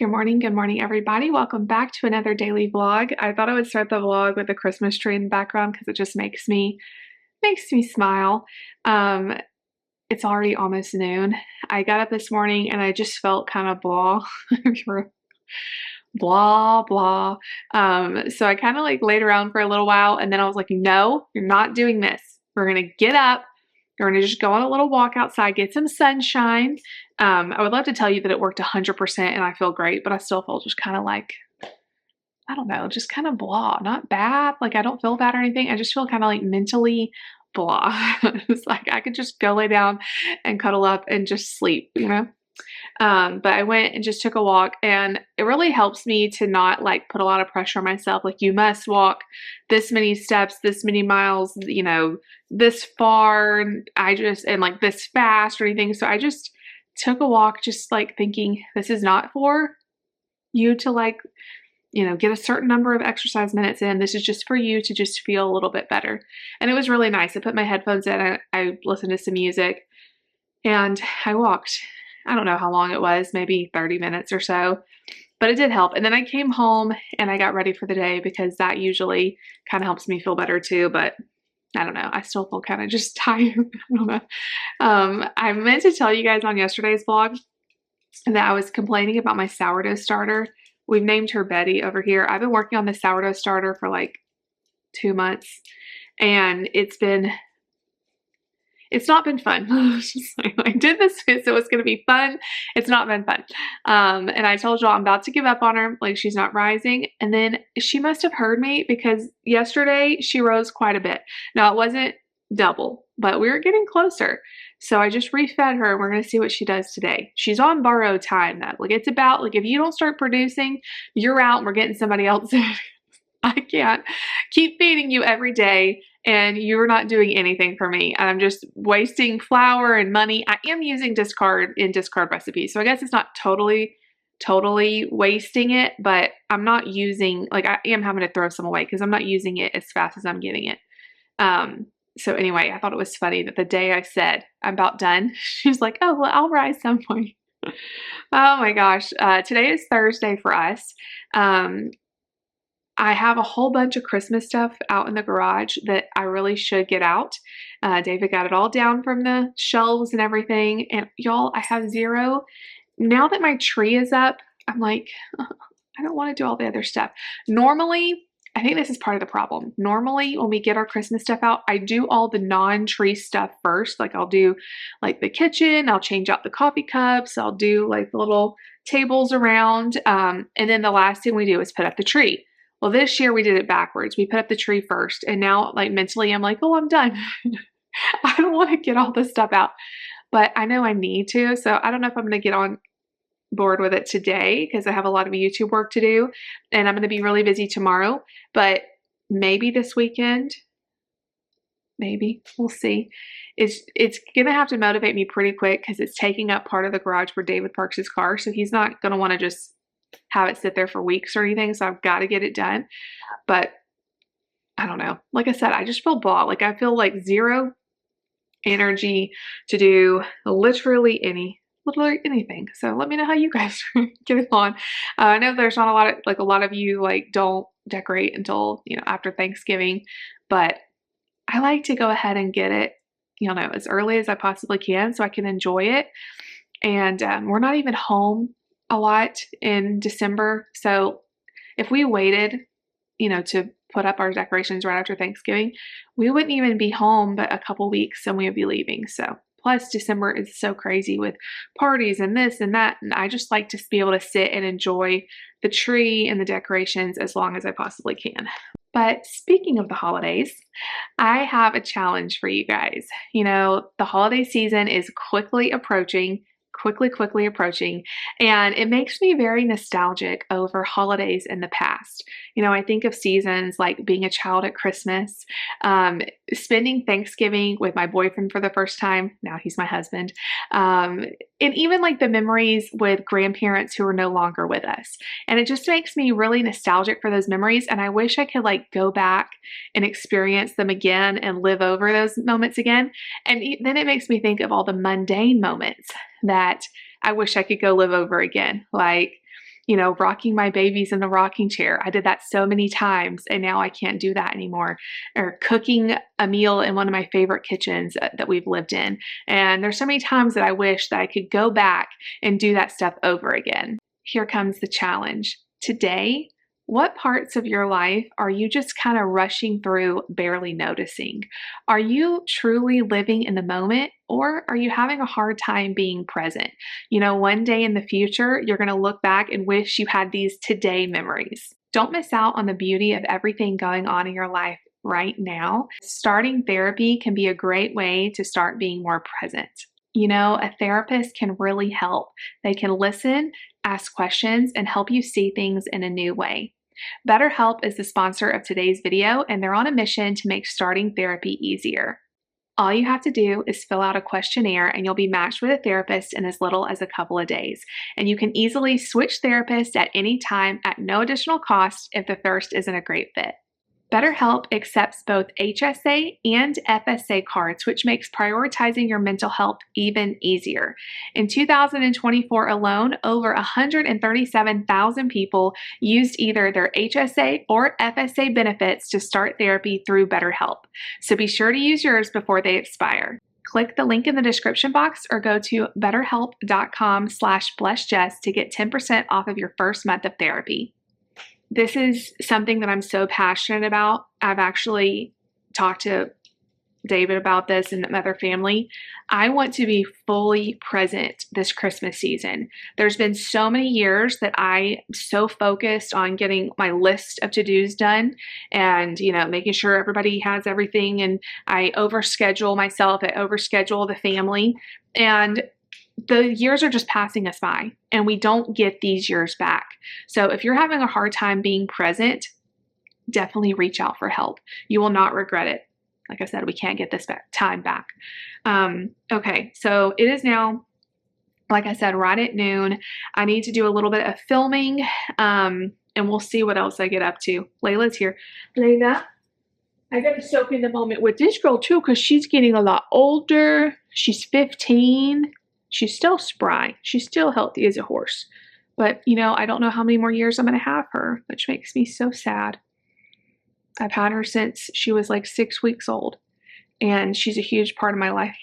Good morning, everybody. Welcome back to another daily vlog. I thought I would start the vlog with a Christmas tree in the background because it just makes me smile. It's already almost noon. I got up this morning and I just felt kind of blah, blah blah. So I kind of like laid around for a little while, and then I was like, "No, you're not doing this. We're gonna get up. We're gonna just go on a little walk outside, get some sunshine." I would love to tell you that it worked 100% and I feel great, but I still feel just kind of like, I don't know, just kind of blah. Not bad. Like I don't feel bad or anything. I just feel kind of like mentally blah. It's like I could just go lay down and cuddle up and just sleep. But I went and just took a walk, and it really helps me to not like put a lot of pressure on myself. Like, you must walk this many steps, this many miles, this far, and like this fast or anything. So I just took a walk, just like thinking this is not for you to like, get a certain number of exercise minutes in. This is just for you to just feel a little bit better. And it was really nice. I put my headphones in, I listened to some music, and I walked. I don't know how long it was, maybe 30 minutes or so, but it did help. And then I came home and I got ready for the day, because that usually kind of helps me feel better too. But I don't know. I still feel kind of just tired. I don't know. I meant to tell you guys on yesterday's vlog that I was complaining about my sourdough starter. We've named her Betty over here. I've been working on the sourdough starter for like 2 months, and it's not been fun. I did this so it was going to be fun. It's not been fun. And I told y'all I'm about to give up on her. Like, she's not rising. And then she must have heard me, because yesterday she rose quite a bit. Now, it wasn't double, but we were getting closer. So I just refed her, and we're going to see what she does today. She's on borrowed time though. Like, it's about, like, if you don't start producing, you're out and we're getting somebody else in. I can't keep feeding you every day and you're not doing anything for me. I'm just wasting flour and money. I am using discard recipes, so I guess it's not totally wasting it, but I'm not using, like, I am having to throw some away because I'm not using it as fast as I'm getting it. So anyway, I thought it was funny that the day I said I'm about done, she's like, "Oh, well, I'll rise some point." Oh my gosh. Today is Thursday for us. I have a whole bunch of Christmas stuff out in the garage that I really should get out. David got it all down from the shelves and everything. And y'all, I have zero. Now that my tree is up, I'm like, I don't want to do all the other stuff. Normally, I think this is part of the problem. Normally, when we get our Christmas stuff out, I do all the non-tree stuff first. Like, I'll do like the kitchen, I'll change out the coffee cups, I'll do like the little tables around. And then the last thing we do is put up the tree. Well, this year we did it backwards. We put up the tree first, and now, like, mentally I'm like, oh, I'm done. I don't want to get all this stuff out, but I know I need to. So I don't know if I'm going to get on board with it today, because I have a lot of YouTube work to do, and I'm going to be really busy tomorrow, but maybe this weekend, maybe, we'll see. It's going to have to motivate me pretty quick, because it's taking up part of the garage where David parks his car. So he's not going to want to just have it sit there for weeks or anything. So I've got to get it done. But I don't know. Like I said, I just feel blah. Like, I feel like zero energy to do literally anything. So let me know how you guys are getting on. I know there's not a lot of you like don't decorate until, after Thanksgiving, but I like to go ahead and get it, as early as I possibly can so I can enjoy it. And we're not even home a lot in December. So if we waited, to put up our decorations right after Thanksgiving, we wouldn't even be home but a couple weeks and we would be leaving. So plus December is so crazy with parties and this and that. And I just like to be able to sit and enjoy the tree and the decorations as long as I possibly can. But speaking of the holidays, I have a challenge for you guys. The holiday season is quickly approaching, and it makes me very nostalgic over holidays in the past. I think of seasons like being a child at Christmas, spending Thanksgiving with my boyfriend for the first time. Now he's my husband. And even like the memories with grandparents who are no longer with us. And it just makes me really nostalgic for those memories. And I wish I could like go back and experience them again and live over those moments again. And then it makes me think of all the mundane moments that I wish I could go live over again. Like, rocking my babies in the rocking chair. I did that so many times, and now I can't do that anymore. Or cooking a meal in one of my favorite kitchens that we've lived in. And there's so many times that I wish that I could go back and do that stuff over again. Here comes the challenge. Today, what parts of your life are you just kind of rushing through, barely noticing? Are you truly living in the moment, or are you having a hard time being present? One day in the future, you're going to look back and wish you had these today memories. Don't miss out on the beauty of everything going on in your life right now. Starting therapy can be a great way to start being more present. A therapist can really help. They can listen, ask questions, and help you see things in a new way. BetterHelp is the sponsor of today's video, and they're on a mission to make starting therapy easier. All you have to do is fill out a questionnaire, and you'll be matched with a therapist in as little as a couple of days. And you can easily switch therapists at any time at no additional cost if the first isn't a great fit. BetterHelp accepts both HSA and FSA cards, which makes prioritizing your mental health even easier. In 2024 alone, over 137,000 people used either their HSA or FSA benefits to start therapy through BetterHelp. So be sure to use yours before they expire. Click the link in the description box or go to betterhelp.com/blessedjess to get 10% off of your first month of therapy. This is something that I'm so passionate about. I've actually talked to David about this and the other family. I want to be fully present this Christmas season. There's been so many years that I'm so focused on getting my list of to-dos done and, making sure everybody has everything. And I overschedule myself. I overschedule the family. And the years are just passing us by, and we don't get these years back. So if you're having a hard time being present, definitely reach out for help. You will not regret it. Like I said, we can't get this time back. Okay, so it is now, like I said, right at noon. I need to do a little bit of filming, and we'll see what else I get up to. Layla's here. Layla, I got to soak in the moment with this girl too, because she's getting a lot older. She's 15. She's still spry. She's still healthy as a horse. But, I don't know how many more years I'm going to have her, which makes me so sad. I've had her since she was like 6 weeks old, and she's a huge part of my life.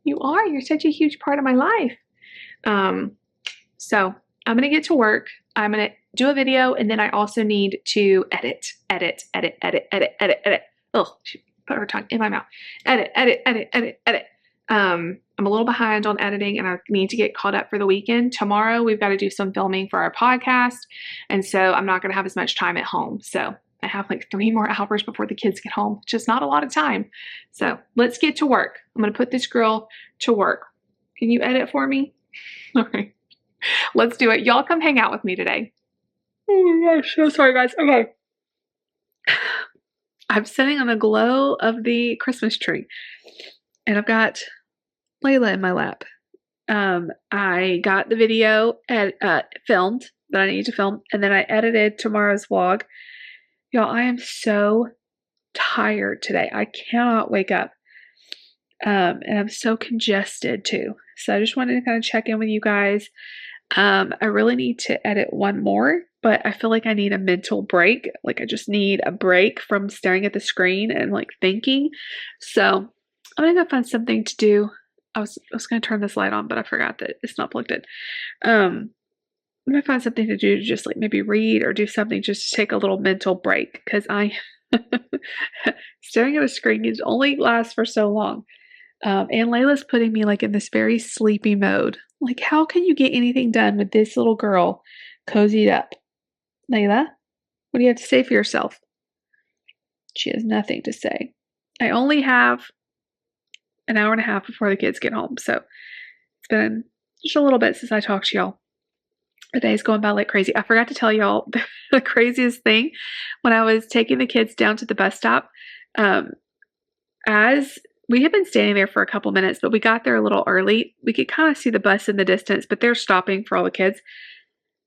You are. You're such a huge part of my life. So I'm going to get to work. I'm going to do a video, and then I also need to edit. Oh, she put her tongue in my mouth. Edit. I'm a little behind on editing, and I need to get caught up for the weekend. Tomorrow, we've got to do some filming for our podcast, and so I'm not going to have as much time at home. So I have like 3 more hours before the kids get home, which is not a lot of time. So let's get to work. I'm going to put this girl to work. Can you edit for me? Okay, let's do it. Y'all come hang out with me today. Oh my gosh, so sorry guys. Okay. I'm sitting on the glow of the Christmas tree, and I've got Layla in my lap. I got the video filmed that I need to film, and then I edited tomorrow's vlog. Y'all, I am so tired today. I cannot wake up. And I'm so congested too. So I just wanted to kind of check in with you guys. I really need to edit one more, but I feel like I need a mental break. Like I just need a break from staring at the screen and like thinking. So I'm gonna go find something to do. I was going to turn this light on, but I forgot that it's not plugged in. I'm going to find something to do to just like maybe read or do something just to take a little mental break, because staring at a screen can only last for so long. And Layla's putting me like in this very sleepy mode. Like, how can you get anything done with this little girl cozied up? Layla, what do you have to say for yourself? She has nothing to say. I only have an hour and a half before the kids get home. So it's been just a little bit since I talked to y'all. The day's going by like crazy. I forgot to tell y'all the craziest thing. When I was taking the kids down to the bus stop, as we had been standing there for a couple minutes, but we got there a little early. We could kind of see the bus in the distance, but they're stopping for all the kids.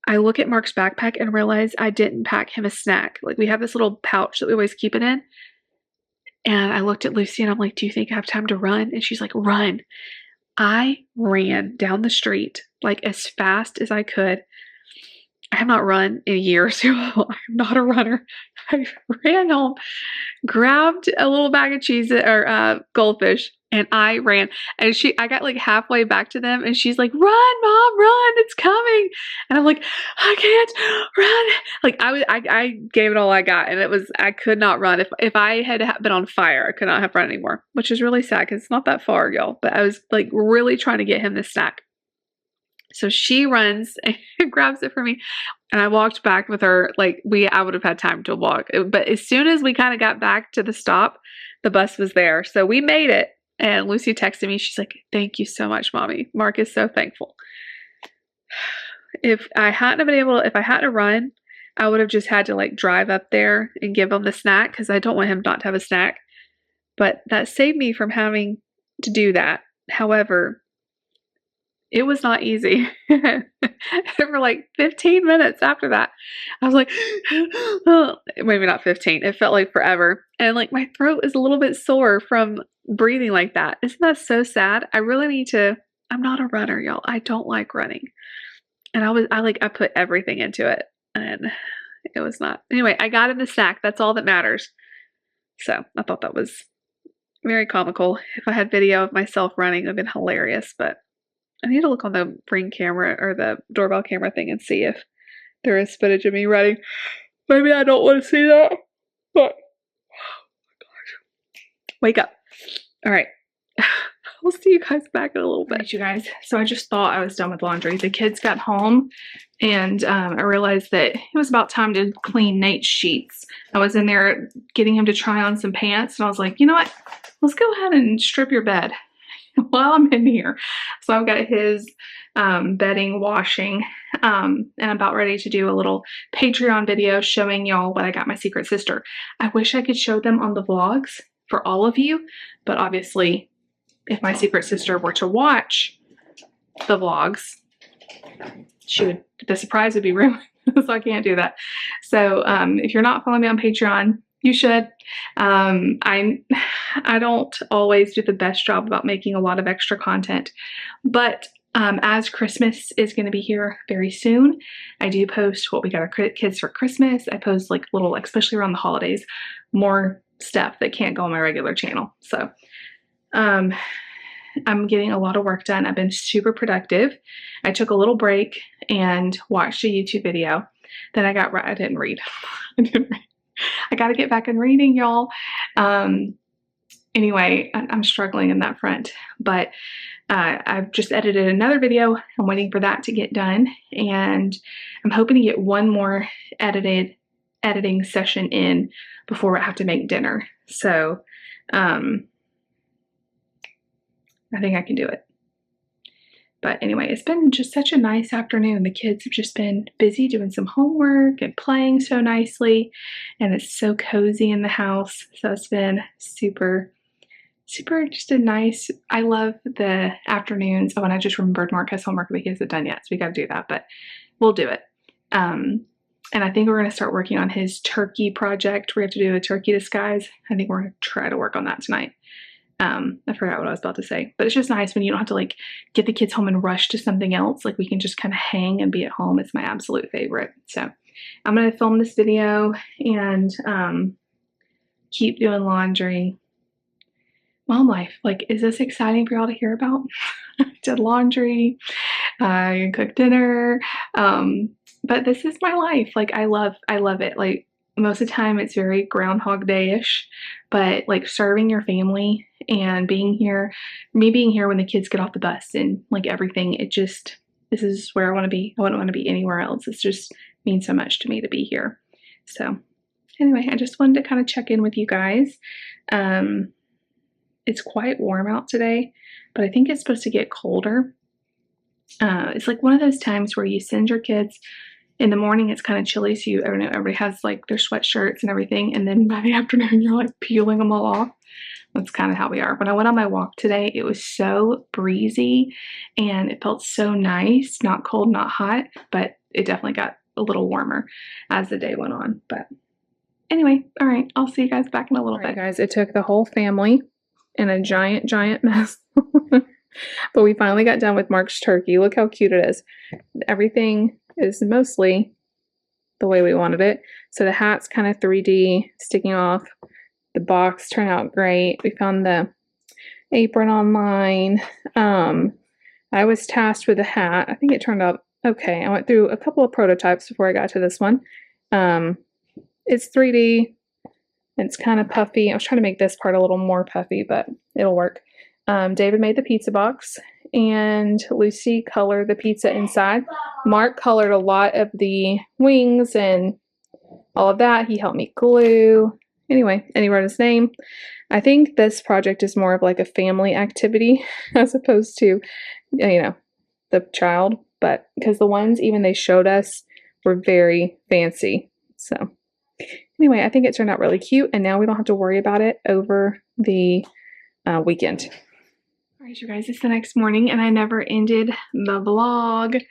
I look at Mark's backpack and realize I didn't pack him a snack. Like we have this little pouch that we always keep it in. And I looked at Lucy and I'm like, do you think I have time to run? And she's like, run. I ran down the street like as fast as I could. I have not run in years. I'm not a runner. I ran home, grabbed a little bag of cheese or goldfish, and I ran. And I got like halfway back to them, and she's like, "Run, Mom, run! It's coming!" And I'm like, "I can't run!" Like I gave it all I got, and I could not run. If I had been on fire, I could not have run anymore, which is really sad because it's not that far, y'all. But I was like really trying to get him this snack. So she runs and grabs it for me. And I walked back with her. Like I would have had time to walk. But as soon as we kind of got back to the stop, the bus was there. So we made it. And Lucy texted me. She's like, "Thank you so much, Mommy. Mark is so thankful." If I hadn't run, I would have just had to like drive up there and give him the snack because I don't want him not to have a snack. But that saved me from having to do that. However, it was not easy. For like 15 minutes after that, I was like, oh, maybe not 15. It felt like forever. And like my throat is a little bit sore from breathing like that. Isn't that so sad? I really need to. I'm not a runner, y'all. I don't like running. And I put everything into it. And it was not. Anyway, I got in the snack. That's all that matters. So I thought that was very comical. If I had video of myself running, it would have been hilarious. But I need to look on the Ring camera or the doorbell camera thing and see if there is footage of me running. Maybe I don't want to see that, but oh my gosh. Wake up. All right. We'll see you guys back in a little bit. Right, you guys. So I just thought I was done with laundry. The kids got home and I realized that it was about time to clean Nate's sheets. I was in there getting him to try on some pants and I was like, you know what? Let's go ahead and strip your bed while I'm in here. So I've got his bedding washing and I'm about ready to do a little Patreon video showing y'all what I got my secret sister. I wish I could show them on the vlogs for all of you, but obviously if my secret sister were to watch the vlogs, the surprise would be ruined. So I can't do that. So if you're not following me on Patreon, you should. I don't always do the best job about making a lot of extra content, but as Christmas is going to be here very soon, I do post what we got our kids for Christmas. I post like little, especially around the holidays, more stuff that can't go on my regular channel. So I'm getting a lot of work done. I've been super productive. I took a little break and watched a YouTube video. Then I didn't read. I got to get back in reading, y'all. Anyway, I'm struggling in that front, but I've just edited another video. I'm waiting for that to get done, and I'm hoping to get one more editing session in before I have to make dinner. So I think I can do it. But anyway, it's been just such a nice afternoon. The kids have just been busy doing some homework and playing so nicely, and it's so cozy in the house. So it's been super just a nice, I love the afternoons. Oh, and I just remembered Mark has homework, but he hasn't done yet, so we got to do that, but we'll do it. And I think we're going to start working on his turkey project. We have to do a turkey disguise. I think we're going to try to work on that tonight. I forgot what I was about to say, but it's just nice when you don't have to like get the kids home and rush to something else. Like we can just kind of hang and be at home. It's my absolute favorite. So I'm going to film this video and keep doing laundry. Mom life. Like, is this exciting for y'all to hear about? I did laundry, I cooked dinner, but this is my life. Like I love it. Like most of the time it's very Groundhog Day-ish, but like serving your family and being here when the kids get off the bus and like everything, this is where I want to be. I wouldn't want to be anywhere else. It's just means so much to me to be here. So anyway, I just wanted to kind of check in with you guys. It's quite warm out today, but I think it's supposed to get colder. It's like one of those times where you send your kids in the morning, it's kind of chilly, so everybody has like their sweatshirts and everything, and then by the afternoon you're like peeling them all off. That's kind of how we are. When I went on my walk today, it was so breezy and it felt so nice, not cold, not hot, but it definitely got a little warmer as the day went on. But anyway, all right, I'll see you guys back in a little bit. Guys, it took the whole family in a giant mess. But we finally got done with Mark's turkey. Look how cute it is. Everything is mostly the way we wanted it. So the hat's kind of 3D sticking off. The box turned out great. We found the apron online. I was tasked with a hat. I think it turned out okay. I went through a couple of prototypes before I got to this one. It's 3D. It's kind of puffy. I was trying to make this part a little more puffy, but it'll work. David made the pizza box, and Lucy colored the pizza inside. Mark colored a lot of the wings and all of that. He helped me glue. Anyway, and he wrote his name. I think this project is more of like a family activity as opposed to, you know, the child. But because the ones even they showed us were very fancy. So anyway, I think it turned out really cute, and now we don't have to worry about it over the weekend. All right, you guys, it's the next morning, and I never ended the vlog.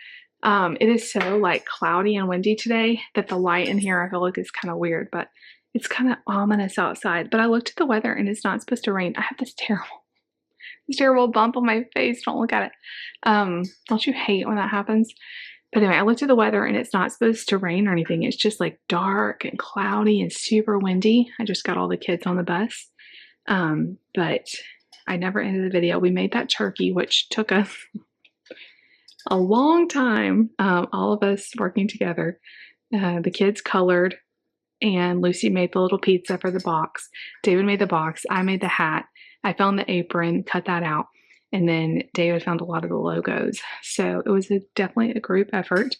It is so like cloudy and windy today that the light in here I feel like is kind of weird, but it's kind of ominous outside. But I looked at the weather and it's not supposed to rain. I have this terrible bump on my face. Don't look at it. Don't you hate when that happens? But anyway, I looked at the weather and it's not supposed to rain or anything. It's just like dark and cloudy and super windy. I just got all the kids on the bus. But I never ended the video. We made that turkey, which took us a long time, all of us working together. The kids colored, and Lucy made the little pizza for the box. David made the box. I made the hat. I found the apron, cut that out, and then David found a lot of the logos. So it was definitely a group effort,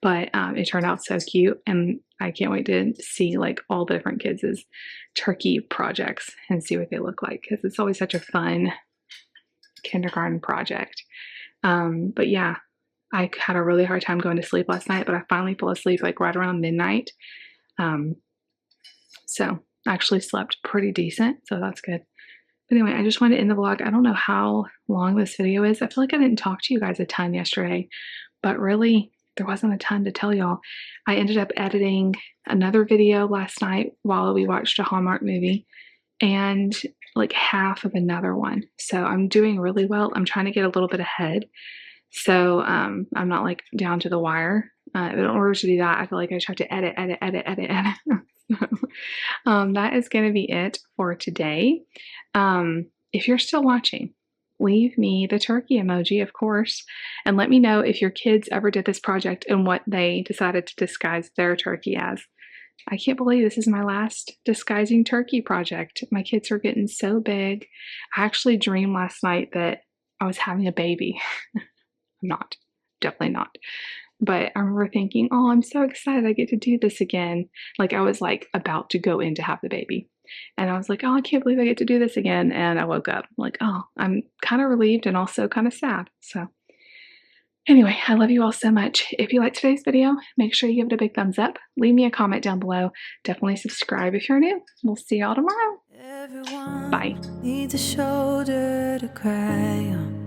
but it turned out so cute, and I can't wait to see like all the different kids' turkey projects and see what they look like, because it's always such a fun kindergarten project. But yeah, I had a really hard time going to sleep last night, but I finally fell asleep like right around midnight. So I actually slept pretty decent, so that's good. But anyway, I just wanted to end the vlog. I don't know how long this video is. I feel like I didn't talk to you guys a ton yesterday, but really there wasn't a ton to tell y'all. I ended up editing another video last night while we watched a Hallmark movie, and like half of another one. So I'm doing really well. I'm trying to get a little bit ahead. So I'm not like down to the wire. In order to do that, I feel like I just have to edit. That is going to be it for today. If you're still watching, leave me the turkey emoji, of course, and let me know if your kids ever did this project and what they decided to disguise their turkey as. I can't believe this is my last disguising turkey project. My kids are getting so big. I actually dreamed last night that I was having a baby. I'm not. Definitely not. But I remember thinking, oh, I'm so excited I get to do this again. Like I was like about to go in to have the baby. And I was like, oh, I can't believe I get to do this again. And I woke up like, oh, I'm kind of relieved and also kind of sad. So anyway, I love you all so much. If you liked today's video, make sure you give it a big thumbs up. Leave me a comment down below. Definitely subscribe if you're new. We'll see y'all tomorrow. Everyone Bye. needs a shoulder to cry on.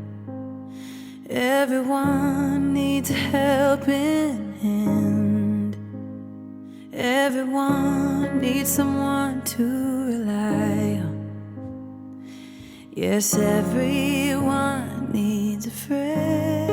Everyone needs a helping hand. Everyone needs someone to rely on. Yes, everyone needs a friend.